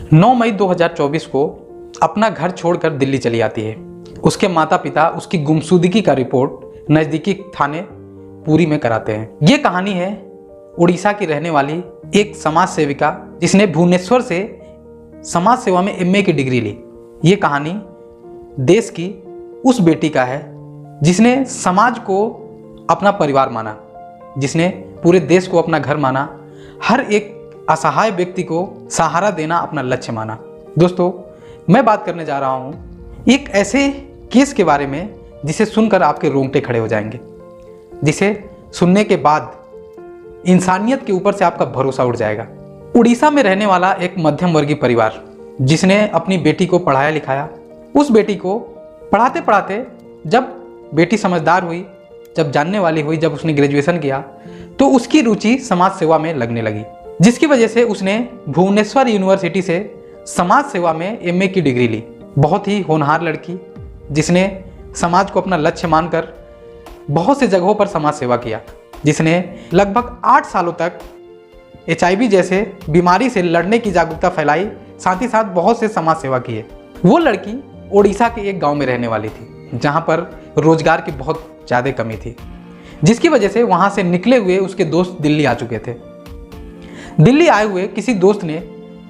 9 मई 2024 को अपना घर छोड़कर दिल्ली चली आती है। उसके माता पिता उसकी गुमशुदगी का रिपोर्ट नज़दीकी थाने पुरी में कराते हैं। ये कहानी है उड़ीसा की रहने वाली एक समाज सेविका जिसने भुवनेश्वर से समाज सेवा में एमए की डिग्री ली। ये कहानी देश की उस बेटी का है जिसने समाज को अपना परिवार माना, जिसने पूरे देश को अपना घर माना, हर एक असहाय व्यक्ति को सहारा देना अपना लक्ष्य माना। दोस्तों, मैं बात करने जा रहा हूँ एक ऐसे केस के बारे में जिसे सुनकर आपके रोंगटे खड़े हो जाएंगे, जिसे सुनने के बाद इंसानियत के ऊपर से आपका भरोसा उठ जाएगा। उड़ीसा में रहने वाला एक मध्यम वर्गीय परिवार जिसने अपनी बेटी को पढ़ाया लिखाया, उस बेटी को पढ़ाते पढ़ाते जब बेटी समझदार हुई, जब जानने वाली हुई, जब उसने ग्रेजुएशन किया तो उसकी रुचि समाज सेवा में लगने लगी, जिसकी वजह से उसने भुवनेश्वर यूनिवर्सिटी से समाज सेवा में एमए की डिग्री ली। बहुत ही होनहार लड़की जिसने समाज को अपना लक्ष्य मानकर बहुत से जगहों पर समाज सेवा किया, जिसने लगभग 8 सालों तक HIV जैसे बीमारी से लड़ने की जागरूकता फैलाई, साथ ही साथ बहुत से समाज सेवा किए। वो लड़की ओडिशा के एक गांव में रहने वाली थी जहां पर रोजगार की बहुत ज़्यादा कमी थी, जिसकी वजह से वहां से निकले हुए उसके दोस्त दिल्ली आ चुके थे। दिल्ली आए हुए किसी दोस्त ने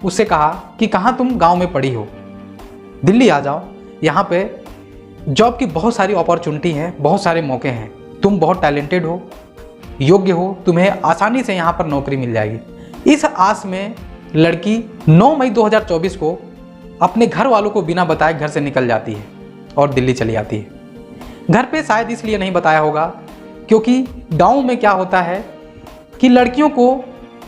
उससे कहा कि कहाँ तुम गांव में पढ़ी हो, दिल्ली आ जाओ, यहाँ पे जॉब की बहुत सारी अपॉर्चुनिटी हैं, बहुत सारे मौके हैं, तुम बहुत टैलेंटेड हो, योग्य हो, तुम्हें आसानी से यहाँ पर नौकरी मिल जाएगी। इस आस में लड़की 9 मई 2024 को अपने घर वालों को बिना बताए घर से निकल जाती है और दिल्ली चली आती है। घर पे शायद इसलिए नहीं बताया होगा क्योंकि गाँव में क्या होता है कि लड़कियों को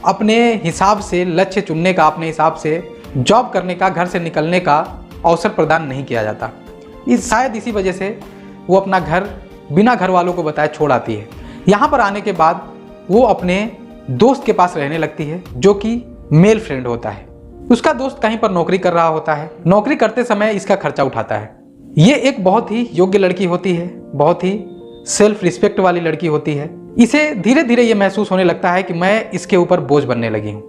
अपने हिसाब से लक्ष्य चुनने का, अपने हिसाब से जॉब करने का, घर से निकलने का अवसर प्रदान नहीं किया जाता। शायद इसी वजह से वो अपना घर बिना घर वालों को बताए छोड़ आती है। यहाँ पर आने के बाद वो अपने दोस्त के पास रहने लगती है जो कि मेल फ्रेंड होता है। उसका दोस्त कहीं पर नौकरी कर रहा होता है, नौकरी करते समय इसका खर्चा उठाता है। ये एक बहुत ही योग्य लड़की होती है, बहुत ही सेल्फ रिस्पेक्ट वाली लड़की होती है। इसे धीरे धीरे ये महसूस होने लगता है कि मैं इसके ऊपर बोझ बनने लगी हूँ,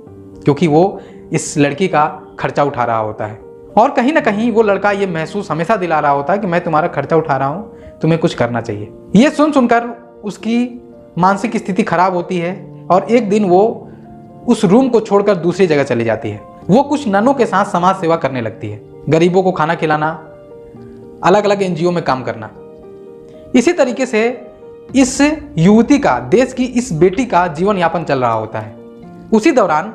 क्योंकि वो इस लड़की का खर्चा उठा रहा होता है और कहीं ना कहीं वो लड़का ये महसूस हमेशा दिला रहा होता है कि मैं तुम्हारा खर्चा उठा रहा हूँ, तुम्हें कुछ करना चाहिए। ये सुनकर उसकी मानसिक स्थिति खराब होती है और एक दिन वो उस रूम को छोड़कर दूसरी जगह चली जाती है। वो कुछ ननों के साथ समाज सेवा करने लगती है, गरीबों को खाना खिलाना, अलग अलग NGO में काम करना। इसी तरीके से इस युवती का, देश की इस बेटी का जीवन यापन चल रहा होता है। उसी दौरान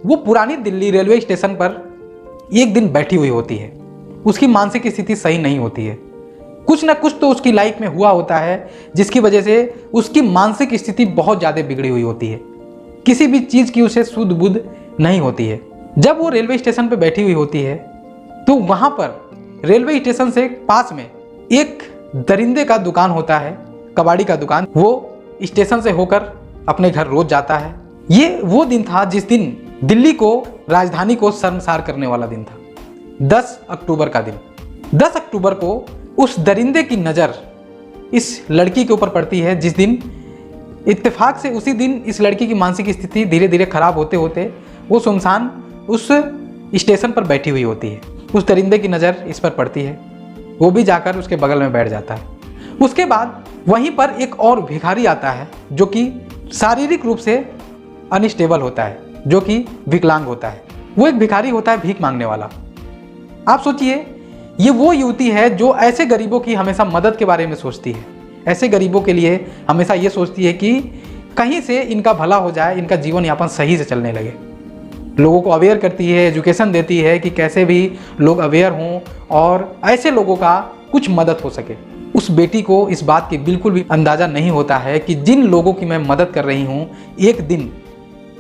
वो पुरानी दिल्ली रेलवे स्टेशन पर एक दिन बैठी हुई होती है। उसकी मानसिक स्थिति सही नहीं होती है, कुछ ना कुछ तो उसकी लाइफ में हुआ होता है जिसकी वजह से उसकी मानसिक स्थिति बहुत ज़्यादा बिगड़ी हुई होती है। किसी भी चीज़ की उसे सुध बुध नहीं होती है। जब वो रेलवे स्टेशन पर बैठी हुई होती है तो वहाँ पर रेलवे स्टेशन से पास में एक दरिंदे का दुकान होता है, कबाड़ी का दुकान। वो स्टेशन से होकर अपने घर रोज जाता है। ये वो दिन था जिस दिन दिल्ली को, राजधानी को शर्मसार करने वाला दिन था, 10 अक्टूबर का दिन। 10 अक्टूबर को उस दरिंदे की नज़र इस लड़की के ऊपर पड़ती है, जिस दिन इत्तेफाक से उसी दिन इस लड़की की मानसिक स्थिति धीरे धीरे खराब होते होते वो सुनसान उस स्टेशन पर बैठी हुई होती है। उस दरिंदे की नज़र इस पर पड़ती है, वो भी जाकर उसके बगल में बैठ जाता है। उसके बाद वहीं पर एक और भिखारी आता है जो कि शारीरिक रूप से अनस्टेबल होता है, जो कि विकलांग होता है। वो एक भिखारी होता है, भीख मांगने वाला। आप सोचिए, ये वो युवती है जो ऐसे गरीबों की हमेशा मदद के बारे में सोचती है, ऐसे गरीबों के लिए हमेशा ये सोचती है कि कहीं से इनका भला हो जाए, इनका जीवन यापन सही से चलने लगे। लोगों को अवेयर करती है, एजुकेशन देती है कि कैसे भी लोग अवेयर हों और ऐसे लोगों का कुछ मदद हो सके। उस बेटी को इस बात की बिल्कुल भी अंदाज़ा नहीं होता है कि जिन लोगों की मैं मदद कर रही हूँ, एक दिन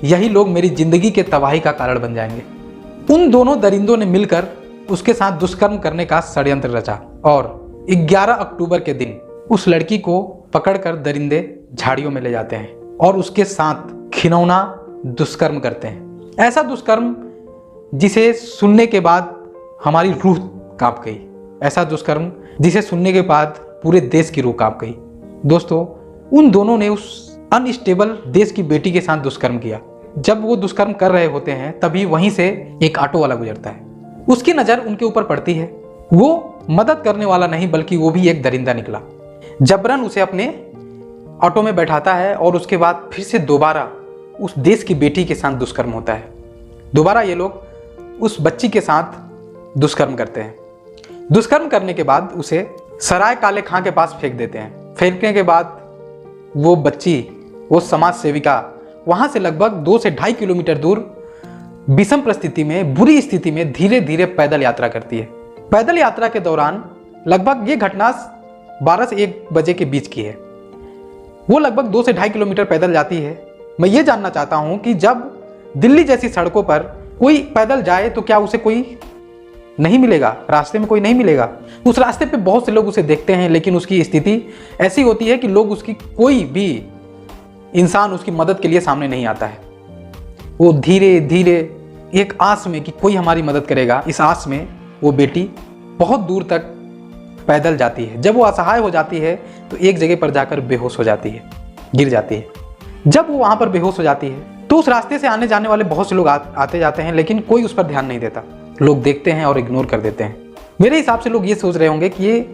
यही लोग मेरी ज़िंदगी के तबाही का कारण बन जाएंगे। उन दोनों दरिंदों ने मिलकर उसके साथ दुष्कर्म करने का षड्यंत्र रचा और 11 अक्टूबर के दिन उस लड़की को पकड़कर दरिंदे झाड़ियों में ले जाते हैं और उसके साथ घिनौना दुष्कर्म करते हैं। ऐसा दुष्कर्म जिसे सुनने के बाद हमारी रूह कांप गई, ऐसा दुष्कर्म जिसे सुनने के बाद पूरे देश की रूह कांप गई। दोस्तों, उन दोनों ने उस अनस्टेबल देश की बेटी के साथ दुष्कर्म किया। जब वो दुष्कर्म कर रहे होते हैं तभी वहीं से एक ऑटो वाला गुजरता है। उसकी नज़र उनके ऊपर पड़ती है। वो मदद करने वाला नहीं बल्कि वो भी एक दरिंदा निकला। जबरन उसे अपने ऑटो में बैठाता है और उसके बाद फिर से दोबारा उस देश की बेटी के साथ दुष्कर्म होता है। दोबारा ये लोग उस बच्ची के साथ दुष्कर्म करते हैं। दुष्कर्म करने के बाद उसे सराय काले खां के पास फेंक देते हैं। फेंकने के बाद वो बच्ची, वो समाज सेविका वहाँ से लगभग 2 से 2.5 किलोमीटर दूर विषम परिस्थिति में, बुरी स्थिति में धीरे धीरे पैदल यात्रा करती है। पैदल यात्रा के दौरान लगभग ये घटना 12 से 1 बजे के बीच की है। वो लगभग 2 से 2.5 किलोमीटर पैदल जाती है। मैं ये जानना चाहता हूँ कि जब दिल्ली जैसी सड़कों पर कोई पैदल जाए तो क्या उसे कोई नहीं मिलेगा, रास्ते में कोई नहीं मिलेगा? उस रास्ते पे बहुत से लोग उसे देखते हैं, लेकिन उसकी स्थिति ऐसी होती है कि लोग उसकी, कोई भी इंसान उसकी मदद के लिए सामने नहीं आता है। वो धीरे धीरे एक आस में कि कोई हमारी मदद करेगा, इस आस में वो बेटी बहुत दूर तक पैदल जाती है। जब वो असहाय हो जाती है तो एक जगह पर जाकर बेहोश हो जाती है, गिर जाती है। जब वो वहाँ पर बेहोश हो जाती है तो उस रास्ते से आने जाने वाले बहुत से लोग आते जाते हैं, लेकिन कोई उस पर ध्यान नहीं देता। लोग देखते हैं और इग्नोर कर देते हैं। मेरे हिसाब से लोग ये सोच रहे होंगे कि ये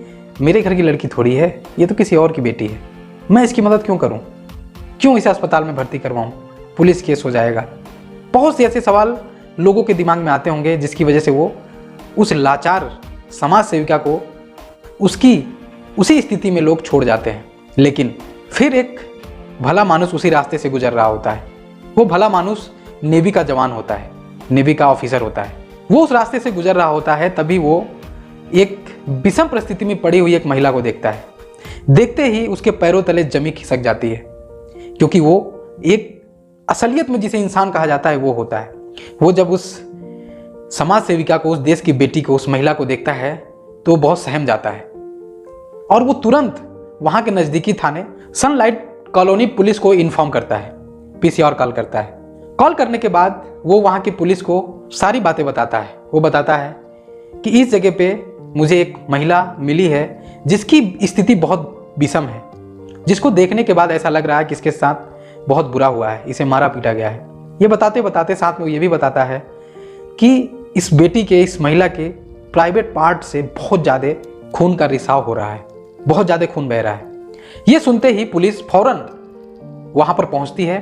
मेरे घर की लड़की थोड़ी है, ये तो किसी और की बेटी है, मैं इसकी मदद क्यों करूं, क्यों इसे अस्पताल में भर्ती करवाऊं, पुलिस केस हो जाएगा। बहुत से ऐसे सवाल लोगों के दिमाग में आते होंगे, जिसकी वजह से वो उस लाचार समाज सेविका को उसी स्थिति में लोग छोड़ जाते हैं। लेकिन फिर एक भला मानुस उसी रास्ते से गुजर रहा होता है। वो भला मानुस नेवी का जवान होता है, नेवी का ऑफिसर होता है। वो उस रास्ते से गुजर रहा होता है, तभी वो एक विषम परिस्थिति में पड़ी हुई एक महिला को देखता है। देखते ही उसके पैरों तले जमी खिसक जाती है, क्योंकि वो एक असलियत में जिसे इंसान कहा जाता है वो होता है। वो जब उस समाज सेविका को, उस देश की बेटी को, उस महिला को देखता है तो बहुत सहम जाता है और वो तुरंत वहाँ के नज़दीकी थाने सनलाइट कॉलोनी पुलिस को इन्फॉर्म करता है, पीसीआर कॉल करता है। कॉल करने के बाद वो वहाँ की पुलिस को सारी बातें बताता है। वो बताता है कि इस जगह पे मुझे एक महिला मिली है जिसकी स्थिति बहुत विषम है, जिसको देखने के बाद ऐसा लग रहा है कि इसके साथ बहुत बुरा हुआ है, इसे मारा पीटा गया है। ये बताते बताते साथ में ये भी बताता है कि इस बेटी के, इस महिला के प्राइवेट पार्ट से बहुत ज़्यादा खून का रिसाव हो रहा है, बहुत ज़्यादा खून बह रहा है। ये सुनते ही पुलिस फौरन वहाँ पर पहुँचती है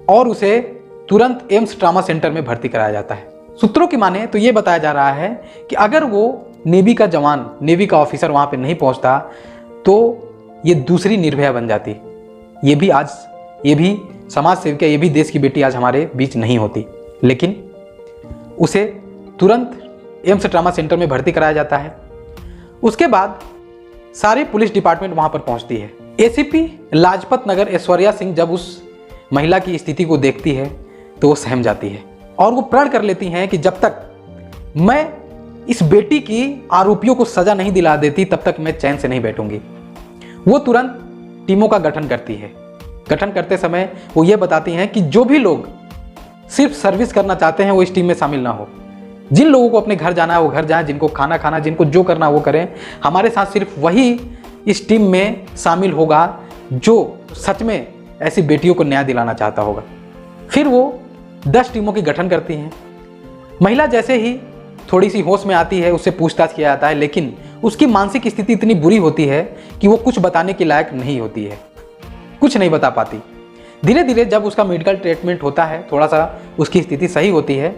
और उसे तुरंत एम्स ट्रामा सेंटर में भर्ती कराया जाता है। सूत्रों की माने तो ये बताया जा रहा है कि अगर वो नेवी का जवान, नेवी का ऑफिसर वहाँ पे नहीं पहुँचता तो ये दूसरी निर्भया बन जाती। ये भी समाज सेविका, ये भी देश की बेटी आज हमारे बीच नहीं होती। लेकिन उसे तुरंत एम्स ट्रामा सेंटर में भर्ती कराया जाता है। उसके बाद सारी पुलिस डिपार्टमेंट वहाँ पर पहुँचती है। एसीपी लाजपत नगर ऐश्वर्या सिंह जब उस महिला की स्थिति को देखती है तो वो सहम जाती है और वो प्रण कर लेती हैं कि जब तक मैं इस बेटी की आरोपियों को सजा नहीं दिला देती तब तक मैं चैन से नहीं बैठूंगी। वो तुरंत टीमों का गठन करती है। गठन करते समय वो ये बताती हैं कि जो भी लोग सिर्फ सर्विस करना चाहते हैं वो इस टीम में शामिल ना हो। जिन लोगों को अपने घर जाना है वो घर जाएं, जिनको खाना खाना, जिनको जो करना वो करें। हमारे साथ सिर्फ वही इस टीम में शामिल होगा जो सच में ऐसी बेटियों को न्याय दिलाना चाहता होगा। फिर वो 10 टीमों की गठन करती हैं। महिला जैसे ही थोड़ी सी होश में आती है उससे पूछताछ किया जाता है, लेकिन उसकी मानसिक स्थिति इतनी बुरी होती है कि वो कुछ बताने के लायक नहीं होती है, कुछ नहीं बता पाती। धीरे धीरे जब उसका मेडिकल ट्रीटमेंट होता है, थोड़ा सा उसकी स्थिति सही होती है,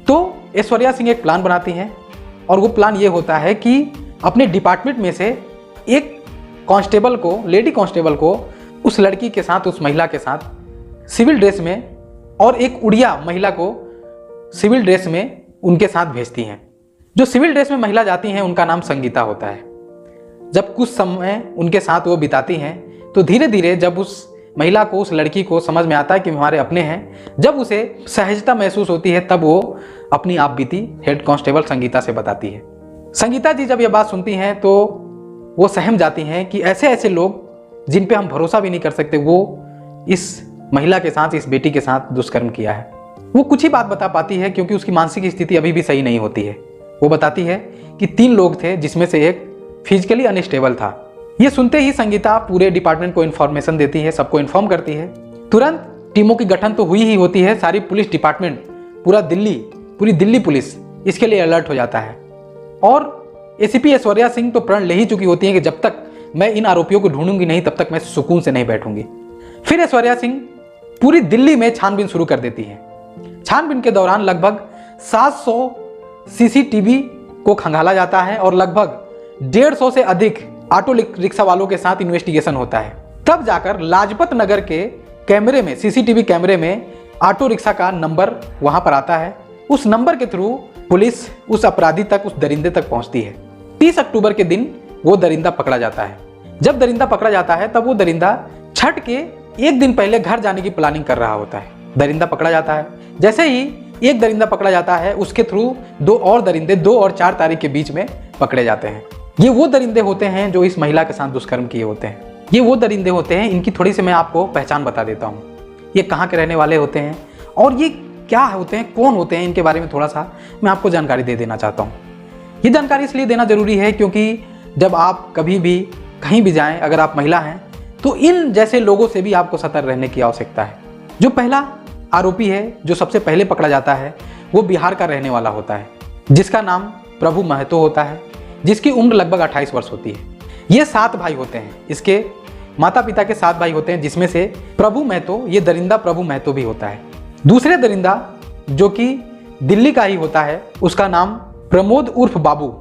तो ऐश्वर्या सिंह एक प्लान बनाती हैं और वो प्लान ये होता है कि अपने डिपार्टमेंट में से एक कांस्टेबल को, लेडी कांस्टेबल को उस लड़की के साथ, उस महिला के साथ सिविल ड्रेस में, और एक उड़िया महिला को सिविल ड्रेस में उनके साथ भेजती हैं। जो सिविल ड्रेस में महिला जाती हैं उनका नाम संगीता होता है। जब कुछ समय उनके साथ वो बिताती हैं तो धीरे धीरे जब उस महिला को, उस लड़की को समझ में आता है कि हमारे अपने हैं, जब उसे सहजता महसूस होती है तब वो अपनी आप बीती हेड कांस्टेबल संगीता से बताती है। संगीता जी जब ये बात सुनती हैं तो वो सहम जाती हैं कि ऐसे ऐसे लोग जिन पे हम भरोसा भी नहीं कर सकते, वो इस महिला के साथ, इस बेटी के साथ दुष्कर्म किया है। वो कुछ ही बात बता पाती है क्योंकि उसकी मानसिक स्थिति अभी भी सही नहीं होती है। वो बताती है कि 3 लोग थे जिसमें से एक फिजिकली अनस्टेबल था। ये सुनते ही संगीता पूरे डिपार्टमेंट को इन्फॉर्मेशन देती है, सबको इन्फॉर्म करती है। तुरंत टीमों की गठन तो हुई ही होती है। सारी पुलिस डिपार्टमेंट, पूरी दिल्ली पुलिस इसके लिए अलर्ट हो जाता है। और एसीपी ऐश्वर्या सिंह तो प्रण ले ही चुकी होती है कि जब तक मैं इन आरोपियों को ढूंढूंगी नहीं तब तक मैं सुकून से नहीं बैठूंगी। फिर ऐश्वर्या सिंह पूरी दिल्ली में छानबीन शुरू कर देती है। छानबीन के दौरान लगभग 700 सीसीटीवी को खंगाला जाता है और लगभग 150 से अधिक ऑटो रिक्शा वालों के साथ इन्वेस्टिगेशन होता है। तब जाकर लाजपत नगर के कैमरे में, सीसीटीवी कैमरे में ऑटो रिक्शा का नंबर वहां पर आता है। उस नंबर के थ्रू पुलिस उस अपराधी तक, उस दरिंदे तक पहुंचती है। 30 अक्टूबर के दिन वो दरिंदा पकड़ा जाता है। जब दरिंदा पकड़ा जाता है तब वो दरिंदा छठ के एक दिन पहले घर जाने की प्लानिंग कर रहा होता है। दरिंदा पकड़ा जाता है। जैसे ही एक दरिंदा पकड़ा जाता है उसके थ्रू 2 और दरिंदे 2 और 4 तारीख के बीच में पकड़े जाते हैं। ये वो दरिंदे होते हैं जो इस महिला के साथ दुष्कर्म किए होते हैं। ये वो दरिंदे होते हैं, इनकी थोड़ी सी मैं आपको पहचान बता देता हूँ। ये कहाँ के रहने वाले होते हैं और ये क्या होते हैं, कौन होते हैं, इनके बारे में थोड़ा सा मैं आपको जानकारी दे देना चाहता हूँ। ये जानकारी इसलिए देना जरूरी है क्योंकि जब आप कभी भी कहीं भी जाएं, अगर आप महिला हैं तो इन जैसे लोगों से भी आपको सतर्क रहने की आवश्यकता है। जो पहला आरोपी है, जो सबसे पहले पकड़ा जाता है, वो बिहार का रहने वाला होता है, जिसका नाम प्रभु महतो होता है, जिसकी उम्र लगभग 28 वर्ष होती है। ये 7 भाई होते हैं। इसके माता पिता के 7 भाई होते हैं, जिसमें से प्रभु महतो, ये दरिंदा प्रभु महतो भी होता है। दूसरे दरिंदा जो कि दिल्ली का ही होता है, उसका नाम प्रमोद उर्फ बाबू,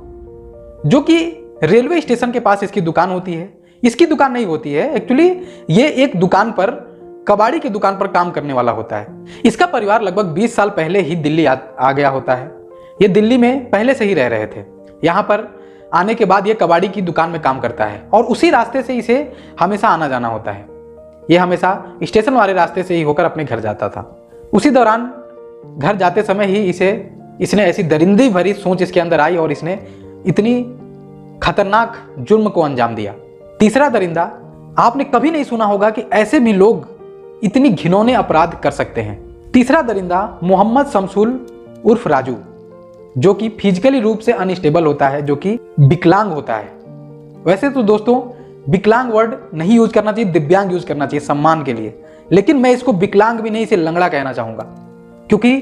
जो कि रेलवे स्टेशन के पास इसकी दुकान होती है। इसकी दुकान नहीं होती है एक्चुअली, ये एक दुकान पर, कबाड़ी की दुकान पर काम करने वाला होता है। इसका परिवार लगभग 20 साल पहले ही दिल्ली आ गया होता है। ये दिल्ली में पहले से ही रह रहे थे। यहाँ पर आने के बाद ये कबाड़ी की दुकान में काम करता है और उसी रास्ते से इसे हमेशा आना जाना होता है। ये हमेशा स्टेशन वाले रास्ते से ही होकर अपने घर जाता था। उसी दौरान घर जाते समय ही इसने ऐसी दरिंदी भरी सोच इसके अंदर आई और इसने इतनी खतरनाक जुर्म को अंजाम दिया। तीसरा दरिंदा, आपने कभी नहीं सुना होगा कि ऐसे भी लोग इतनी घिनौने अपराध कर सकते हैं। तीसरा दरिंदा मोहम्मद शमसुल उर्फ राजू, जो कि फिजिकली रूप से अनस्टेबल होता है, जो कि विकलांग होता है। वैसे तो दोस्तों विकलांग वर्ड नहीं यूज करना चाहिए, दिव्यांग यूज करना चाहिए सम्मान के लिए, लेकिन मैं इसको विकलांग भी नहीं, इसे लंगड़ा कहना चाहूंगा, क्योंकि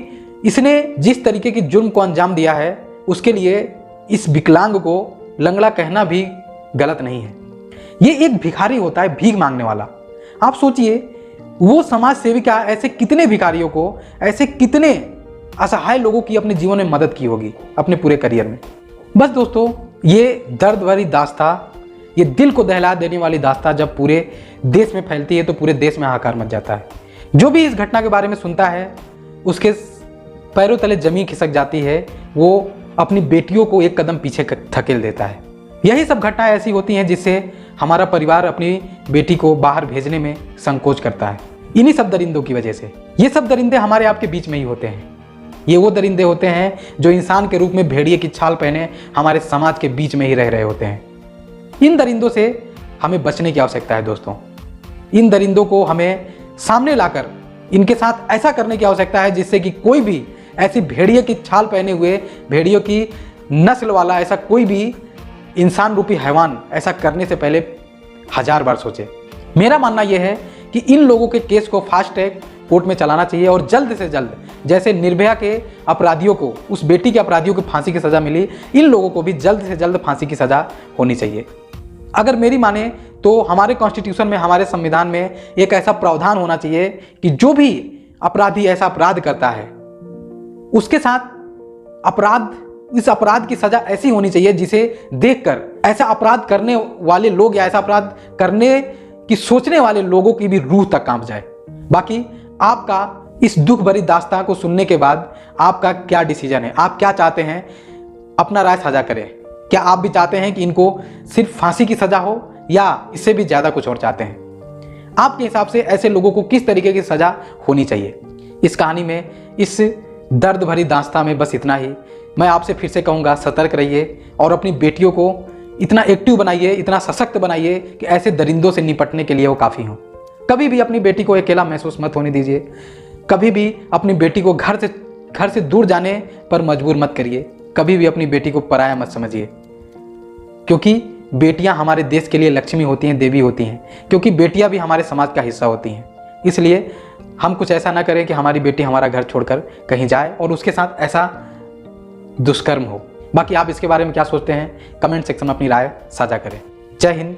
इसने जिस तरीके की जुर्म को अंजाम दिया है उसके लिए इस विकलांग को लंगड़ा कहना भी गलत नहीं है। ये एक भिखारी होता है, भीख मांगने वाला। आप सोचिए, वो समाज सेविका ऐसे कितने भिखारियों को, ऐसे कितने असहाय लोगों की अपने जीवन में मदद की होगी अपने पूरे करियर में। बस दोस्तों, ये दर्द भरी दास्तां, ये दिल को दहला देने वाली दास्तां जब पूरे देश में फैलती है तो पूरे देश में हाहाकार मच जाता है। जो भी इस घटना के बारे में सुनता है उसके पैरों तले जमीन खिसक जाती है, वो अपनी बेटियों को एक कदम पीछे धकेल देता है। यही सब घटनाएं ऐसी होती हैं जिससे हमारा परिवार अपनी बेटी को बाहर भेजने में संकोच करता है, इन्हीं सब दरिंदों की वजह से। ये सब दरिंदे हमारे आपके बीच में ही होते हैं। ये वो दरिंदे होते हैं जो इंसान के रूप में भेड़िए की छाल पहने हमारे समाज के बीच में ही रह रहे होते हैं। इन दरिंदों से हमें बचने की आवश्यकता है दोस्तों। इन दरिंदों को हमें सामने लाकर इनके साथ ऐसा करने की आवश्यकता है जिससे कि कोई भी ऐसी भेड़िए की छाल पहने हुए, भेड़ियों की नस्ल वाला ऐसा कोई भी इंसान रूपी हैवान ऐसा करने से पहले 1000 बार सोचे। मेरा मानना यह है कि इन लोगों के केस को फास्ट ट्रैक कोर्ट में चलाना चाहिए और जल्द से जल्द, जैसे निर्भया के अपराधियों को, उस बेटी के अपराधियों को फांसी की सजा मिली, इन लोगों को भी जल्द से जल्द फांसी की सजा होनी चाहिए। अगर मेरी माने तो हमारे कॉन्स्टिट्यूशन में, हमारे संविधान में एक ऐसा प्रावधान होना चाहिए कि जो भी अपराधी ऐसा अपराध करता है उसके साथ इस अपराध की सजा ऐसी होनी चाहिए जिसे देखकर ऐसा अपराध करने वाले लोग या ऐसा अपराध करने की सोचने वाले लोगों की भी रूह तक कांप जाए। बाकी आपका इस दुख भरी दास्तां को सुनने के बाद आपका क्या डिसीजन है, आप क्या चाहते हैं, अपना राय साझा करें। क्या आप भी चाहते हैं कि इनको सिर्फ फांसी की सजा हो या इससे भी ज्यादा कुछ और चाहते हैं? आपके हिसाब से ऐसे लोगों को किस तरीके की सजा होनी चाहिए? इस कहानी में, इस दर्द भरी दास्तां में बस इतना ही। मैं आपसे फिर से कहूँगा, सतर्क रहिए और अपनी बेटियों को इतना एक्टिव बनाइए, इतना सशक्त बनाइए कि ऐसे दरिंदों से निपटने के लिए वो काफ़ी हों। कभी भी अपनी बेटी को अकेला महसूस मत होने दीजिए। कभी भी अपनी बेटी को घर से दूर जाने पर मजबूर मत करिए। कभी भी अपनी बेटी को पराया मत समझिए, क्योंकि बेटियां हमारे देश के लिए लक्ष्मी होती हैं, देवी होती हैं, क्योंकि बेटियां भी हमारे समाज का हिस्सा होती हैं। इसलिए हम कुछ ऐसा ना करें कि हमारी बेटी हमारा घर छोड़कर कहीं जाए और उसके साथ ऐसा दुष्कर्म हो। बाकी आप इसके बारे में क्या सोचते हैं, कमेंट सेक्शन में अपनी राय साझा करें। जय हिंद।